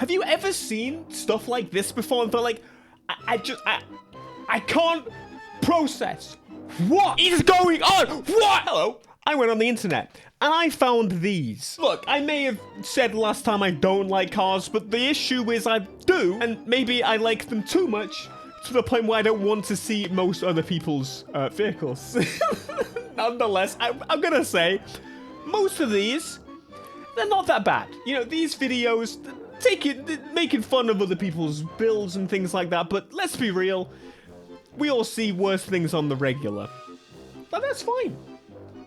Have you ever seen stuff like this before and felt like, I can't process what is going on? What? Hello, I went on the internet and I found these. Look, I may have said last time I don't like cars, but the issue is I do, and maybe I like them too much to the point where I don't want to see most other people's vehicles. Nonetheless, I'm gonna say, most of these, they're not that bad. You know, these videos, making fun of other people's builds and things like that, but let's be real, we all see worse things on the regular. But that's fine.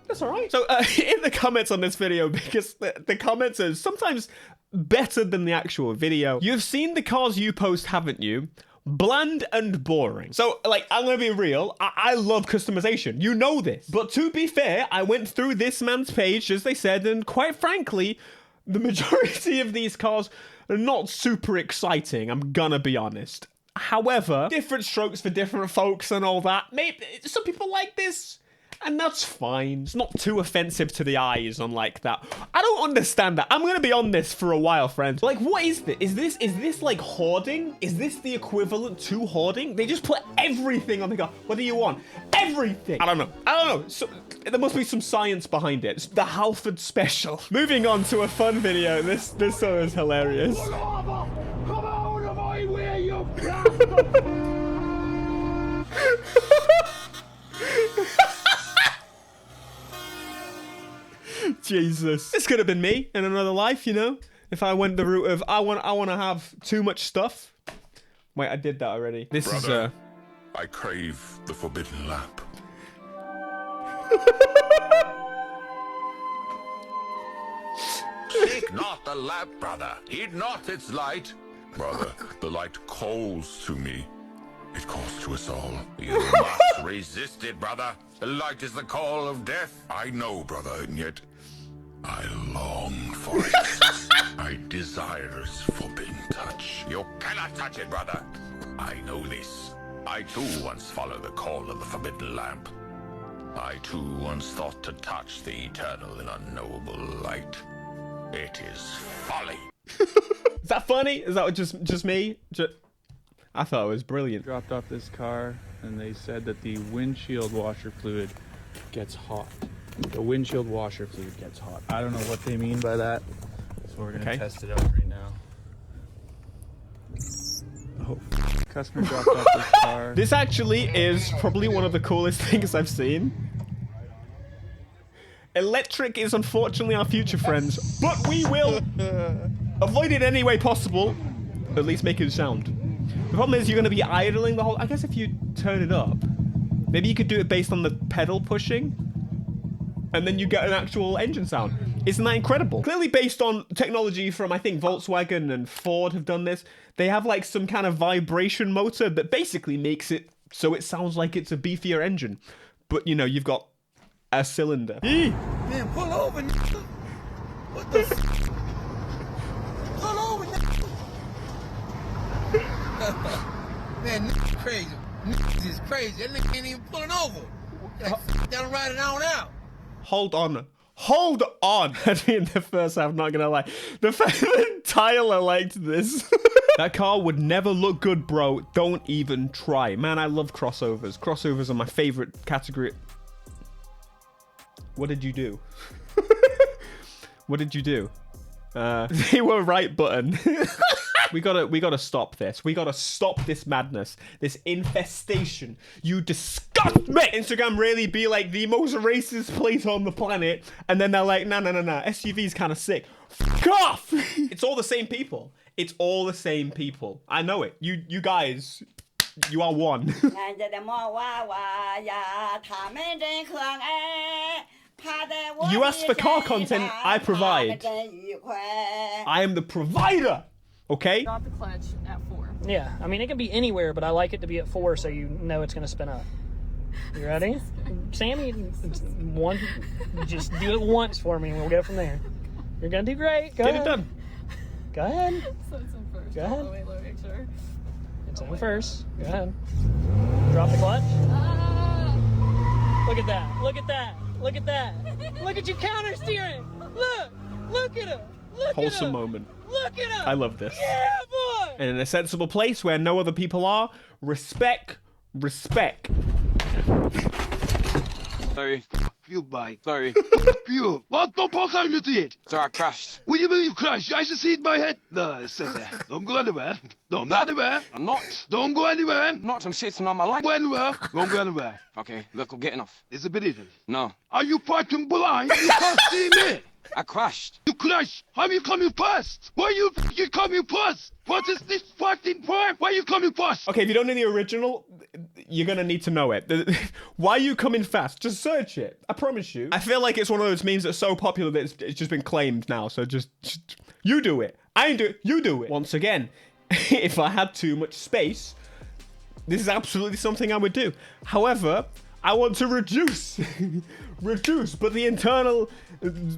That's alright. So, in the comments on this video, because the comments are sometimes better than the actual video, you've seen the cars you post, haven't you? Bland and boring. So, like, I'm gonna be real, I love customization. You know this. But to be fair, I went through this man's page, as they said, and quite frankly, the majority of these cars are not super exciting, I'm gonna be honest. However, different strokes for different folks and all that. Maybe some people like this, and that's fine. It's not too offensive to the eyes, unlike that. I don't understand that. I'm gonna be on this for a while, friends. Like, what is this? Is this like hoarding? Is this the equivalent to hoarding? They just put everything on the car. What do you want? Everything. I don't know. So, there must be some science behind it. It's the Halford special. Moving on to a fun video. This song is hilarious. Come out of my way, you Jesus. This could have been me in another life, you know? If I went the route of, I want to have too much stuff. Wait, I did that already. This Brother, is, I crave the forbidden lamp. Seek not the lamp, brother. Heed not its light. Brother, the light calls to me. It calls to us all. You must resist it, brother. The light is the call of death. I know, brother, and yet I long for it. I desire its forbidden touch. You cannot touch it, brother. I know this. I too once followed the call of the forbidden lamp. I too once thought to touch the eternal and unknowable light. It is folly. is that funny? Is that just me? I thought it was brilliant. Dropped off this car and they said that the windshield washer fluid gets hot. The windshield washer fluid gets hot. I don't know what they mean by that, so we're gonna test it out right now. Oh. Customer dropped off this car. This actually is probably one of the coolest things I've seen. Electric is unfortunately our future, friends, but we will avoid it any way possible. At least make it sound. The problem is you're going to be idling the whole... I guess if you turn it up, maybe you could do it based on the pedal pushing, and then you get an actual engine sound. Isn't that incredible? Clearly based on technology from, I think, Volkswagen and Ford have done this. They have like some kind of vibration motor that basically makes it so it sounds like it's a beefier engine. But, you know, you've got a cylinder. Man, pull over, what the f? Pull over, man, crazy. Niggas is crazy. That nigga ain't even pulling over. Like, down riding on out. Hold on. I mean, the first half, not gonna lie. The fact that Tyler liked this. That car would never look good, bro. Don't even try. Man, I love crossovers. Crossovers are my favorite category. What did you do? What did you do? They were right button. We gotta stop this. We gotta stop this madness. This infestation. You disgust me! Instagram really be like the most racist place on the planet. And then they're like, nah. SUV's kind of sick. Fuck off! It's all the same people. It's all the same people. I know it. You guys, you are one. You asked for car content, I provide. I am the provider, okay? Drop the clutch at 4. Yeah, I mean, it can be anywhere, but I like it to be at 4 so you know it's going to spin up. You ready? Sammy, just do it once for me and we'll go from there. You're going to do great. Go ahead. Get it done. Go ahead. So it's in first. Go ahead. Oh, wait, let me make sure. It's in first. Go ahead. Drop the clutch. Look at that. Look at that. Look at that. Look at you counter steering. Look at him. Look Wholesome at him. moment. Look at him. I love this. Yeah, boy. And in a sensible place where no other people are, respect. Sorry. You bike. Sorry. You. What the fuck are you doing? Sorry, I crashed. What do you mean you crashed? I should see it in my head. No, sit there. Don't go anywhere. Don't go anywhere. I'm not. Don't go anywhere. Not. I'm sitting on my line. Go anywhere. Don't go anywhere. Okay, look, I'm getting off. Is it believing? No. Are you fucking blind? You can't see me. I crashed. You crashed. How you coming first? Why you coming first? What is this fucking point? Why you coming first? Okay, if you don't know the original, you're gonna need to know it. Why are you coming fast? Just search it. I promise you. I feel like it's one of those memes that's so popular that it's just been claimed now. So just you do it. I ain't do it. You do it. Once again, if I had too much space, this is absolutely something I would do. However, I want to reduce, but the internal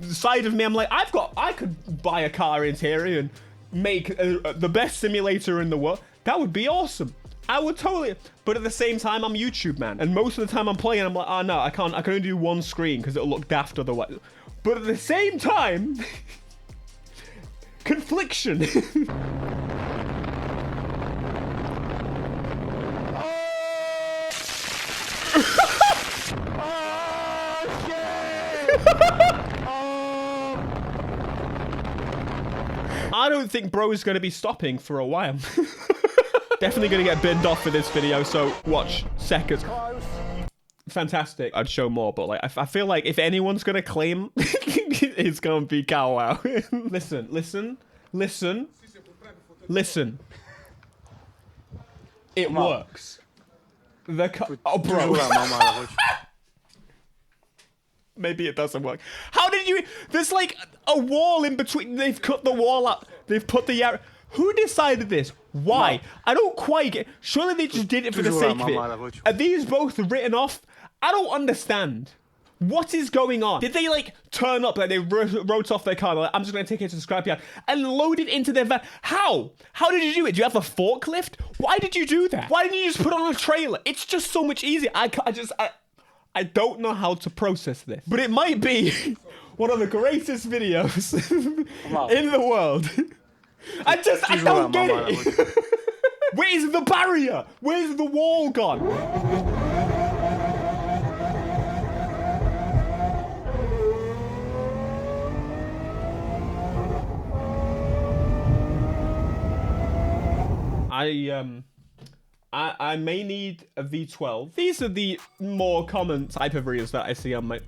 side of me, I'm like, I could buy a car interior and make the best simulator in the world. That would be awesome. I would totally, but at the same time, I'm YouTube man, and most of the time I'm playing, I'm like, oh no, I can only do one screen because it'll look daft otherwise. But at the same time, confliction. I don't think bro is going to be stopping for a while. Definitely going to get binned off for this video, so watch seconds. Fantastic. I'd show more, but like I feel like if anyone's going to claim, it's going to be Cow Wow. Listen. It works. Oh, bro. Maybe it doesn't work. How did you... There's like a wall in between. They've cut the wall up. They've put the... Who decided this? Why? I don't quite get... Surely they just did it for the sake of it. Are these both written off? I don't understand. What is going on? Did they like turn up, like they wrote off their car, like, I'm just going to take it to the scrapyard and load it into their van? How? How did you do it? Do you have a forklift? Why did you do that? Why didn't you just put on a trailer? It's just so much easier. I don't know how to process this, but it might be one of the greatest videos in the world. I don't get it. Where's the barrier? Where's the wall gone? I may need a V12. These are the more common type of reels that I see on my...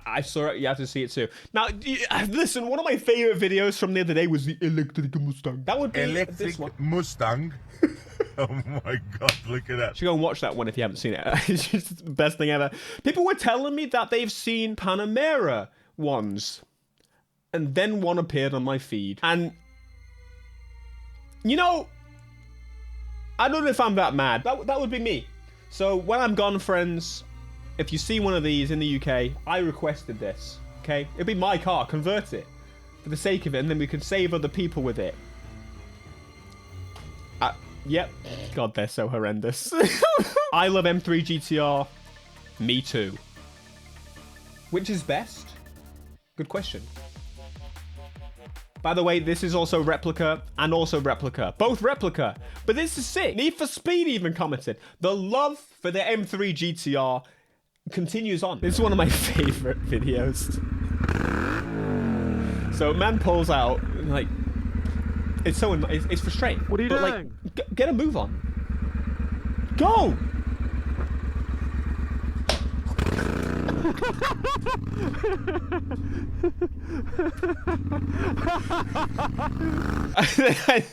I saw it, you have to see it too. Now, listen, one of my favorite videos from the other day was the electric Mustang. That would be this one. Mustang. Oh my god, look at that. You should go and watch that one if you haven't seen it. It's just the best thing ever. People were telling me that they've seen Panamera ones. And then one appeared on my feed. And, you know, I don't know if I'm that mad. That would be me. So when I'm gone, friends, if you see one of these in the UK, I requested this, okay? It'd be my car, convert it for the sake of it, and then we can save other people with it. Yep. God, they're so horrendous. I love M3 GTR. Me too. Which is best? Good question. By the way, this is also replica and also replica. Both replica. But this is sick. Need for Speed even commented. The love for the M3 GTR continues on. This is one of my favorite videos. So man pulls out, like, it's so, it's frustrating. What are you doing? Like, get a move on. Go!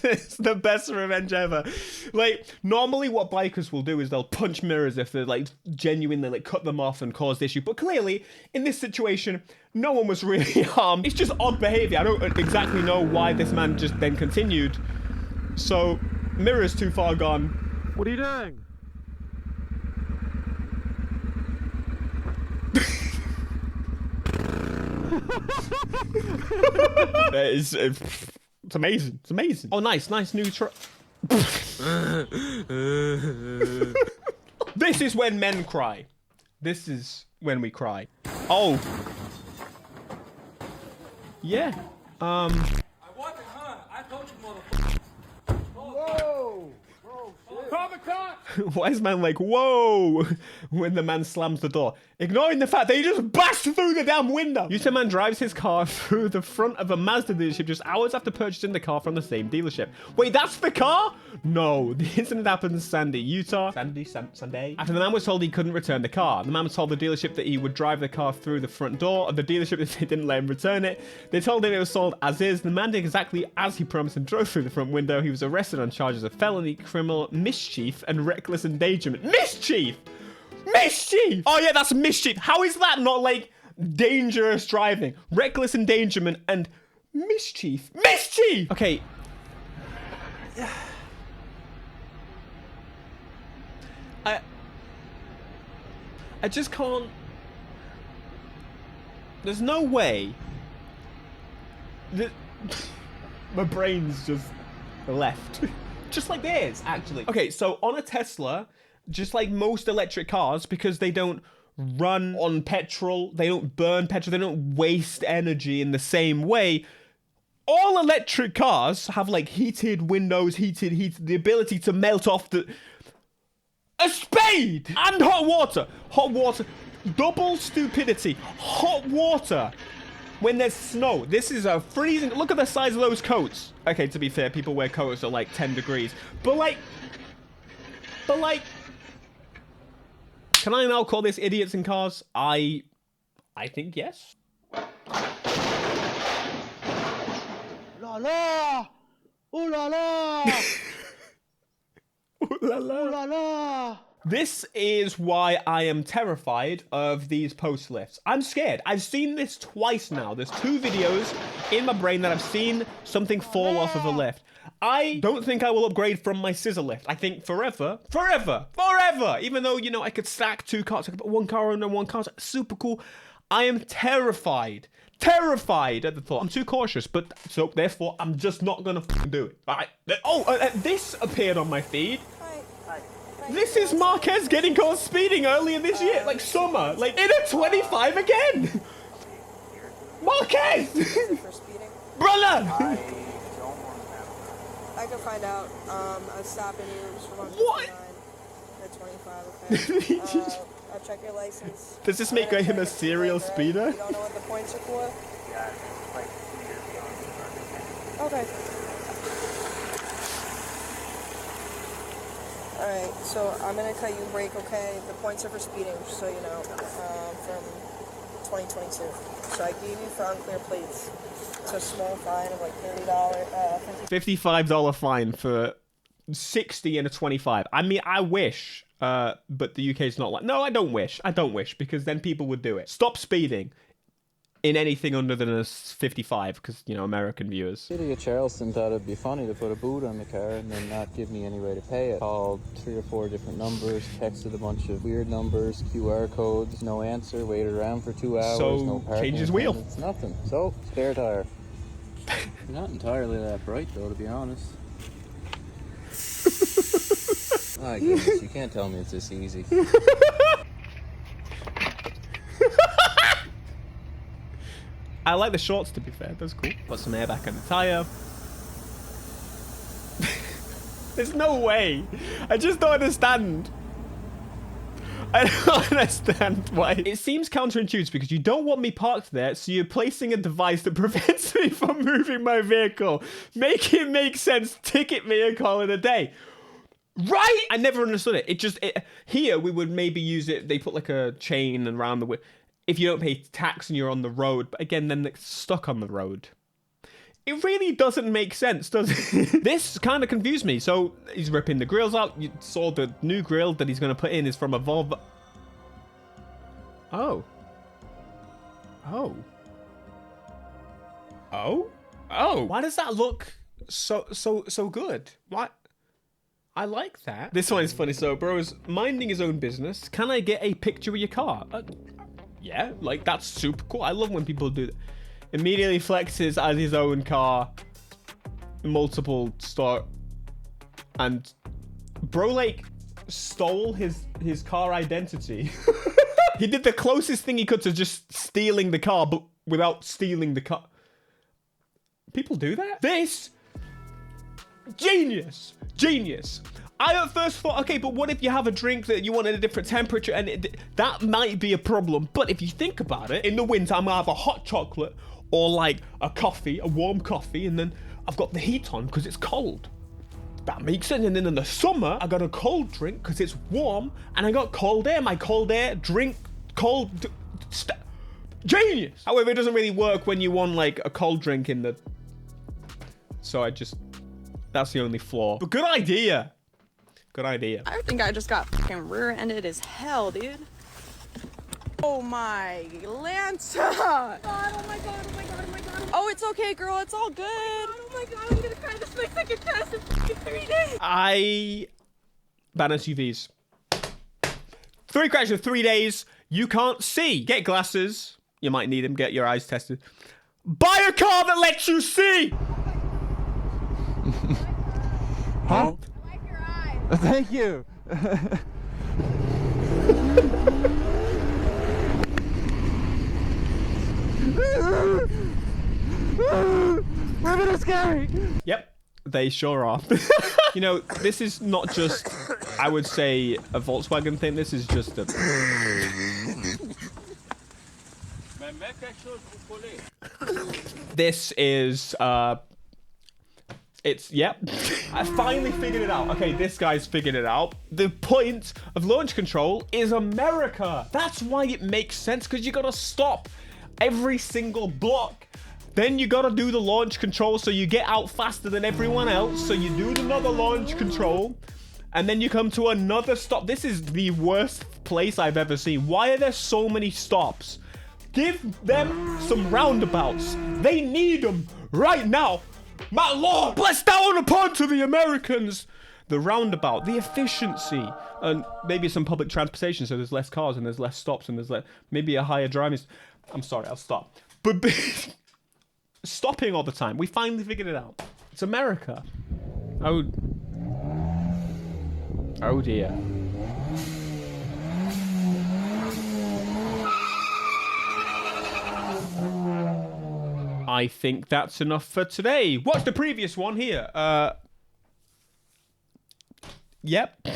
It's the best revenge ever. Like, normally what bikers will do is they'll punch mirrors if they're like genuinely like cut them off and cause issue. But clearly, in this situation, no one was really harmed. It's just odd behavior. I don't exactly know why this man just then continued. So, mirror's too far gone. What are you doing? It's amazing. It's amazing. Oh, nice new truck. This is when men cry. This is when we cry. Oh. Yeah. I wasn't, huh? I told you, motherfucker. Whoa! Why is man like, whoa, when the man slams the door? Ignoring the fact that he just bashed through the damn window. Utah man drives his car through the front of a Mazda dealership just hours after purchasing the car from the same dealership. Wait, that's the car? No, the incident happened in Sandy, Utah. Sunday? After the man was told he couldn't return the car. The man was told the dealership that he would drive the car through the front door of the dealership if they didn't let him return it. They told him it was sold as is. The man did exactly as he promised and drove through the front window. He was arrested on charges of felony, criminal mischief, and reckless endangerment. Mischief! Mischief! Oh yeah, that's mischief. How is that not like dangerous driving? Reckless endangerment and mischief. Mischief! Okay. I just can't. There's no way. My brain's just left. Just like this, actually. Okay, so on a Tesla, just like most electric cars, because they don't run on petrol, they don't burn petrol, they don't waste energy in the same way, all electric cars have like heated windows, the ability to melt off a spade and hot water, double stupidity, hot water. When there's snow, this is a freezing. Look at the size of those coats. Okay, to be fair, people wear coats at like 10 degrees. But like, can I now call this idiots in cars? I think yes. La la! Ooh la la! Ooh la la! Ooh la la! This is why I am terrified of these post lifts. I'm scared. I've seen this twice now. There's 2 videos in my brain that I've seen something fall off of a lift. I don't think I will upgrade from my scissor lift. I think forever, even though, you know, I could stack 2 cars, I could put 1 car under 1 car, super cool. I am terrified at the thought. I'm too cautious, but so therefore I'm just not gonna do it. All right. This appeared on my feed. This is Marquez getting caught speeding earlier this year, like summer, like in a 25 again. Marquez! Brother! I can find out. I'm stopping you from What? at 25, okay? I'll check your license. Does this make him a serial speeder? You don't know what the points are for? Okay. Alright, so I'm gonna cut you a break, okay? The points are for speeding, just so you know, from 2022. So I gave you for unclear plates. It's a small fine of like $30, $55 fine for 60 and a 25. I mean, I wish, but the UK's not like. No, I don't wish, because then people would do it. Stop speeding in anything under than a 55, because, you know, American viewers. Idiot Charleston thought it'd be funny to put a boot on the car and then not give me any way to pay it. Called 3 or 4 different numbers, texted a bunch of weird numbers, QR codes, no answer, waited around for 2 hours, So, no parking. change his wheel. It's nothing. So, spare tire. Not entirely that bright though, to be honest. My goodness, you can't tell me it's this easy. I like the shorts, to be fair. That's cool. Put some air back on the tire. There's no way. I just don't understand. I don't understand why. It seems counterintuitive because you don't want me parked there, so you're placing a device that prevents me from moving my vehicle. Make it make sense. Ticket me and call it a day. Right? I never understood it. Here, we would maybe use it. They put like a chain around the... If you don't pay tax and you're on the road, but again, then it's stuck on the road. It really doesn't make sense, does it? This kind of confused me. So he's ripping the grills out. You saw the new grill that he's going to put in is from a Volvo. Oh. Why does that look so good? What? I like that. This one is funny. So, bro's minding his own business. Can I get a picture of your car? Yeah, like, that's super cool. I love when people do that. Immediately flexes as his own car. Multiple start. And bro, like, stole his car identity. He did the closest thing he could to just stealing the car, but without stealing the car. People do that? This? Genius. Genius. I at first thought, okay, but what if you have a drink that you want at a different temperature? And that might be a problem. But if you think about it, in the winter, I'm going to have a hot chocolate or like a coffee, a warm coffee, and then I've got the heat on because it's cold. That makes sense. And then in the summer, I got a cold drink because it's warm, and I got cold air. My cold air drink, cold... Genius! However, it doesn't really work when you want like a cold drink in the... So I just... That's the only flaw. But good idea. Good idea. I think I just got fucking rear-ended as hell, dude. Oh my Lanta! Oh my god, oh my god, oh my god, oh my god. Oh, it's okay, girl. It's all good. Oh my god, I'm gonna cry. This makes like a test in 3 days. I ban SUVs. 3 crashes in 3 days. You can't see. Get glasses. You might need them. Get your eyes tested. Buy a car that lets you see. Huh? I like your eyes. Thank you. Women are scary. Yep, they sure are. You know, this is not just, I would say, a Volkswagen thing. This is just a... This is, it's, yep. I finally figured it out. Okay, this guy's figured it out. The point of launch control is America. That's why it makes sense, because you gotta stop every single block. Then you gotta do the launch control so you get out faster than everyone else. So you do another launch control, and then you come to another stop. This is the worst place I've ever seen. Why are there so many stops? Give them some roundabouts. They need them right now. My lord, bless down upon to the Americans. The roundabout, the efficiency, and maybe some public transportation so there's less cars and there's less stops and there's maybe a higher driving... I'm sorry, I'll stop. But stopping all the time. We finally figured it out. It's America. Oh dear. I think that's enough for today. Watch the previous one here. Yep.